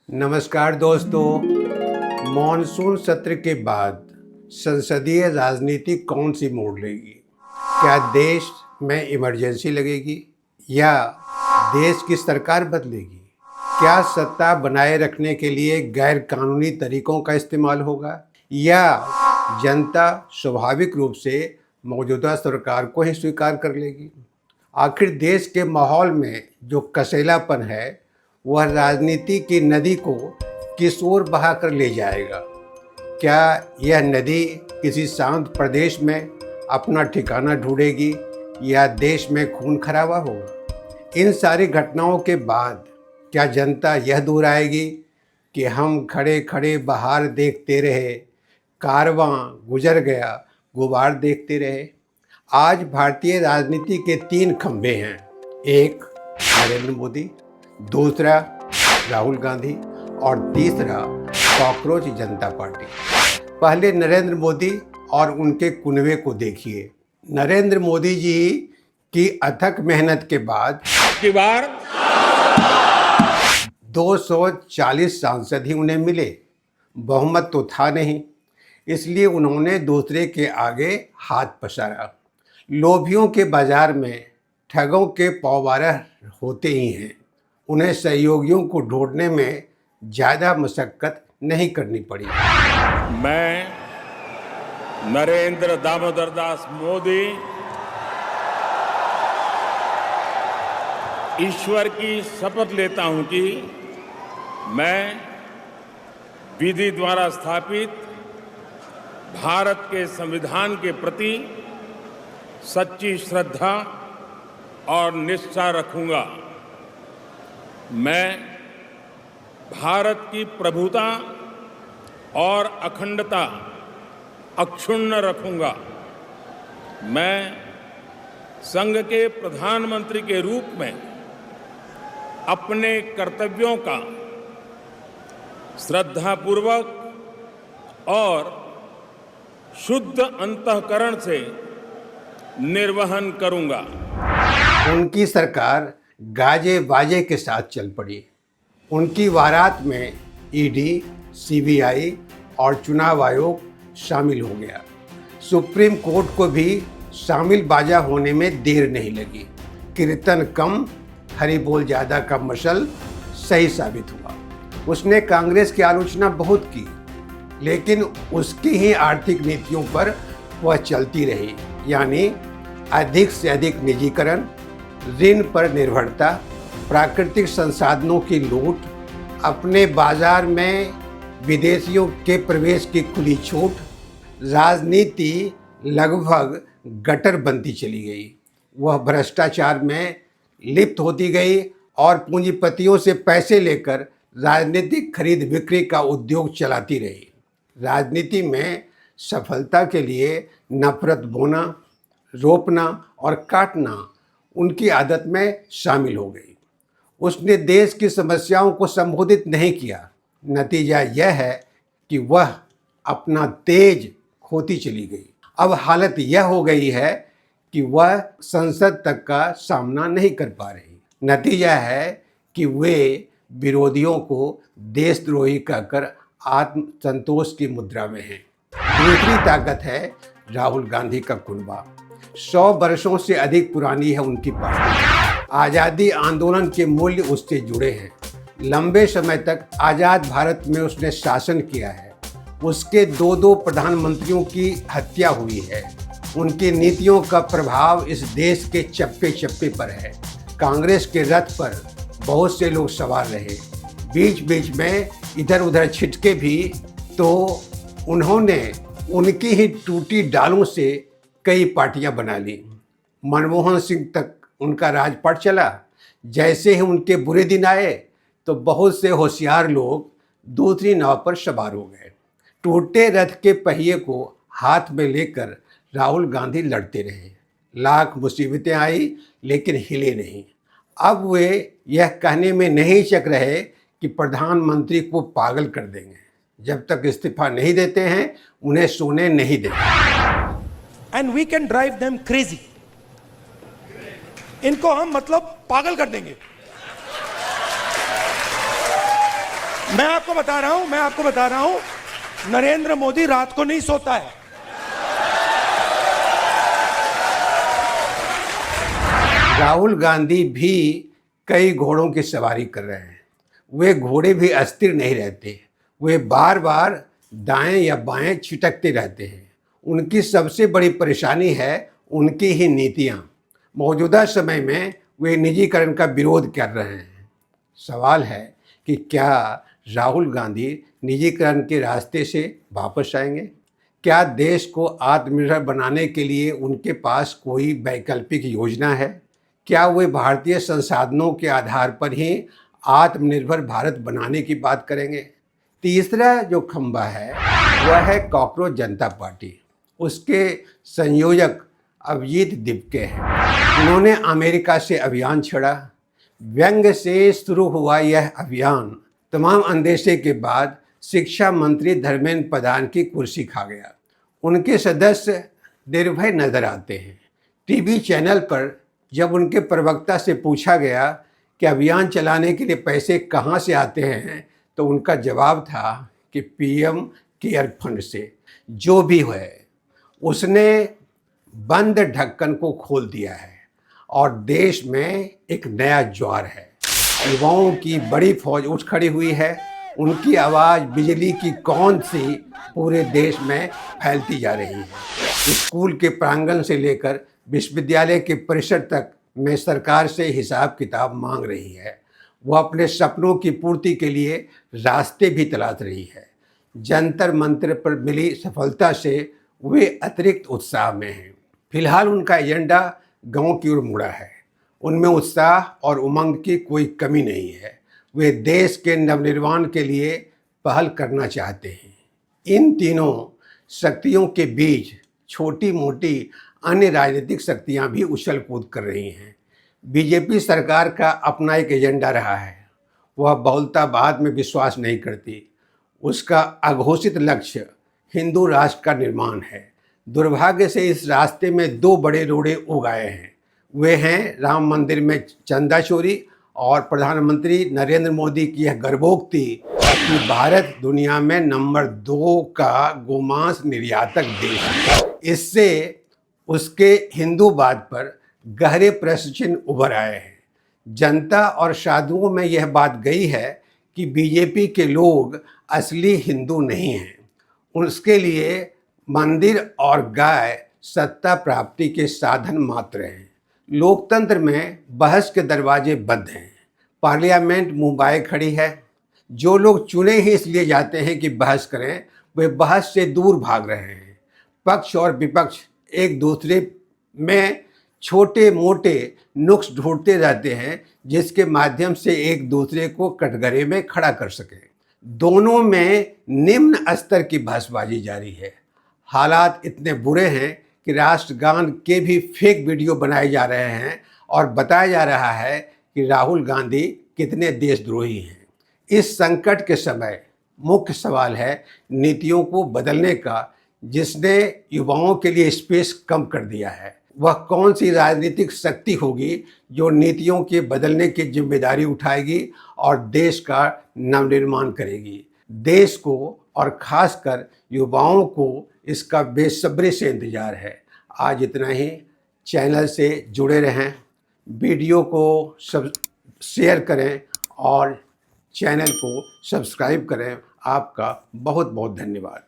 नमस्कार दोस्तों। मॉनसून सत्र के बाद संसदीय राजनीति कौन सी मोड़ लेगी? क्या देश में इमरजेंसी लगेगी या देश की सरकार बदलेगी? क्या सत्ता बनाए रखने के लिए गैर कानूनी तरीकों का इस्तेमाल होगा या जनता स्वाभाविक रूप से मौजूदा सरकार को ही स्वीकार कर लेगी? आखिर देश के माहौल में जो कसेलापन है वह राजनीति की नदी को किस ओर बहा कर ले जाएगा? क्या यह नदी किसी शांत प्रदेश में अपना ठिकाना ढूंढेगी या देश में खून खराबा होगा? इन सारी घटनाओं के बाद क्या जनता यह दोहराएगी कि हम खड़े खड़े बहार देखते रहे, कारवां गुजर गया, गुबार देखते रहे? आज भारतीय राजनीति के तीन खंभे हैं। एक नरेंद्र मोदी, दूसरा राहुल गांधी और तीसरा कॉकरोच जनता पार्टी। पहले नरेंद्र मोदी और उनके कुनबे को देखिए। नरेंद्र मोदी जी की अथक मेहनत के बाद की बार 240 सांसद ही उन्हें मिले। बहुमत तो था नहीं, इसलिए उन्होंने दूसरे के आगे हाथ पसारा। लोभियों के बाजार में ठगों के पौवारा होते ही हैं। उन्हें सहयोगियों को ढूंढने में ज़्यादा मशक्कत नहीं करनी पड़ी। मैं नरेंद्र दामोदर दास मोदी ईश्वर की शपथ लेता हूं कि मैं विधि द्वारा स्थापित भारत के संविधान के प्रति सच्ची श्रद्धा और निष्ठा रखूंगा। मैं भारत की प्रभुता और अखंडता अक्षुण्ण रखूंगा। मैं संघ के प्रधानमंत्री के रूप में अपने कर्तव्यों का श्रद्धापूर्वक और शुद्ध अंतःकरण से निर्वहन करूंगा। उनकी सरकार गाजे बाजे के साथ चल पड़ी। उनकी वारात में ईडी, सीबीआई और चुनाव आयोग शामिल हो गया। सुप्रीम कोर्ट को भी शामिल बाजा होने में देर नहीं लगी। कीर्तन कम, हरि बोल ज्यादा का मशल सही साबित हुआ। उसने कांग्रेस की आलोचना बहुत की, लेकिन उसकी ही आर्थिक नीतियों पर वह चलती रही, यानी अधिक से अधिक निजीकरण, ऋण पर निर्भरता, प्राकृतिक संसाधनों की लूट, अपने बाजार में विदेशियों के प्रवेश की खुली छूट। राजनीति लगभग गटर बनती चली गई। वह भ्रष्टाचार में लिप्त होती गई और पूंजीपतियों से पैसे लेकर राजनीतिक खरीद बिक्री का उद्योग चलाती रही। राजनीति में सफलता के लिए नफरत बोना, रोपना और काटना उनकी आदत में शामिल हो गई। उसने देश की समस्याओं को संबोधित नहीं किया। नतीजा यह है कि वह अपना तेज खोती चली गई। अब हालत यह हो गई है कि वह संसद तक का सामना नहीं कर पा रही। नतीजा है कि वे विरोधियों को देशद्रोही कहकर आत्मसंतोष की मुद्रा में हैं। दूसरी ताकत है राहुल गांधी का कुनबा। 100 वर्षों से अधिक पुरानी है उनकी पार्टी। आज़ादी आंदोलन के मूल्य उससे जुड़े हैं। लंबे समय तक आज़ाद भारत में उसने शासन किया है। उसके दो प्रधानमंत्रियों की हत्या हुई है। उनकी नीतियों का प्रभाव इस देश के चप्पे चप्पे पर है। कांग्रेस के रथ पर बहुत से लोग सवार रहे, बीच बीच में इधर उधर छिटके भी, तो उन्होंने उनकी ही टूटी डालों से कई पार्टियां बना ली। मनमोहन सिंह तक उनका राजपाट चला। जैसे ही उनके बुरे दिन आए तो बहुत से होशियार लोग दूसरी नाव पर सवार हो गए। टूटे रथ के पहिए को हाथ में लेकर राहुल गांधी लड़ते रहे। लाख मुसीबतें आई लेकिन हिले नहीं। अब वे यह कहने में नहीं चक रहे कि प्रधानमंत्री को पागल कर देंगे। जब तक इस्तीफा नहीं देते हैं उन्हें सोने नहीं देंगे। And we can drive them crazy. इनको हम मतलब पागल कर देंगे। मैं आपको बता रहा हूं, नरेंद्र मोदी रात को नहीं सोता है। राहुल गांधी भी कई घोड़ों की सवारी कर रहे हैं। वे घोड़े भी अस्थिर नहीं रहते, वे बार बार दाएं या बाएं छिटकते रहते हैं। उनकी सबसे बड़ी परेशानी है उनकी ही नीतियां। मौजूदा समय में वे निजीकरण का विरोध कर रहे हैं। सवाल है कि क्या राहुल गांधी निजीकरण के रास्ते से वापस आएंगे? क्या देश को आत्मनिर्भर बनाने के लिए उनके पास कोई वैकल्पिक योजना है? क्या वे भारतीय संसाधनों के आधार पर ही आत्मनिर्भर भारत बनाने की बात करेंगे? तीसरा जो खंभा है वह है कॉकरोच जनता पार्टी। उसके संयोजक अभिजीत दिपके हैं। उन्होंने अमेरिका से अभियान छेड़ा। व्यंग्य से शुरू हुआ यह अभियान तमाम अंदेशे के बाद शिक्षा मंत्री धर्मेंद्र प्रधान की कुर्सी खा गया। उनके सदस्य निर्भय नजर आते हैं। टीवी चैनल पर जब उनके प्रवक्ता से पूछा गया कि अभियान चलाने के लिए पैसे कहाँ से आते हैं, तो उनका जवाब था कि पीएम केयर फंड से। जो भी है, उसने बंद ढक्कन को खोल दिया है और देश में एक नया ज्वार है। युवाओं की बड़ी फौज उठ खड़ी हुई है। उनकी आवाज़ बिजली की कौन सी पूरे देश में फैलती जा रही है। स्कूल के प्रांगण से लेकर विश्वविद्यालय के परिसर तक में सरकार से हिसाब किताब मांग रही है। वो अपने सपनों की पूर्ति के लिए रास्ते भी तलाश रही है। जंतर मंतर पर मिली सफलता से वे अतिरिक्त उत्साह में हैं। फिलहाल उनका एजेंडा गांव की ओर मुड़ा है। उनमें उत्साह और उमंग की कोई कमी नहीं है। वे देश के नवनिर्माण के लिए पहल करना चाहते हैं। इन तीनों शक्तियों के बीच छोटी मोटी अन्य राजनीतिक शक्तियां भी उछल कूद कर रही हैं। बीजेपी सरकार का अपना एक एजेंडा रहा है। वह बहुलतावाद में विश्वास नहीं करती। उसका अघोषित लक्ष्य हिंदू राष्ट्र का निर्माण है। दुर्भाग्य से इस रास्ते में दो बड़े रोड़े उगाए हैं। वे हैं राम मंदिर में चंदा चोरी और प्रधानमंत्री नरेंद्र मोदी की यह गर्वोक्ति कि भारत दुनिया में नंबर 2 का गोमांस निर्यातक देश है। इससे उसके हिंदूवाद पर गहरे प्रश्न चिन्ह उभर आए हैं। जनता और साधुओं में यह बात गई है कि बीजेपी के लोग असली हिंदू नहीं हैं। उसके लिए मंदिर और गाय सत्ता प्राप्ति के साधन मात्र हैं। लोकतंत्र में बहस के दरवाजे बंद हैं। पार्लियामेंट मुंह खड़ी है। जो लोग चुने ही इसलिए जाते हैं कि बहस करें, वे बहस से दूर भाग रहे हैं। पक्ष और विपक्ष एक दूसरे में छोटे मोटे नुक्स ढूंढते रहते हैं जिसके माध्यम से एक दूसरे को कटघरे में खड़ा कर सके। दोनों में निम्न स्तर की बहसबाजी जारी है। हालात इतने बुरे हैं कि राष्ट्रगान के भी फेक वीडियो बनाए जा रहे हैं और बताया जा रहा है कि राहुल गांधी कितने देशद्रोही हैं। इस संकट के समय मुख्य सवाल है नीतियों को बदलने का, जिसने युवाओं के लिए स्पेस कम कर दिया है। वह कौन सी राजनीतिक शक्ति होगी जो नीतियों के बदलने की जिम्मेदारी उठाएगी और देश का नवनिर्माण करेगी। देश को और खासकर युवाओं को इसका बेसब्री से इंतजार है। आज इतना ही। चैनल से जुड़े रहें, वीडियो को शेयर करें और चैनल को सब्सक्राइब करें। आपका बहुत बहुत धन्यवाद।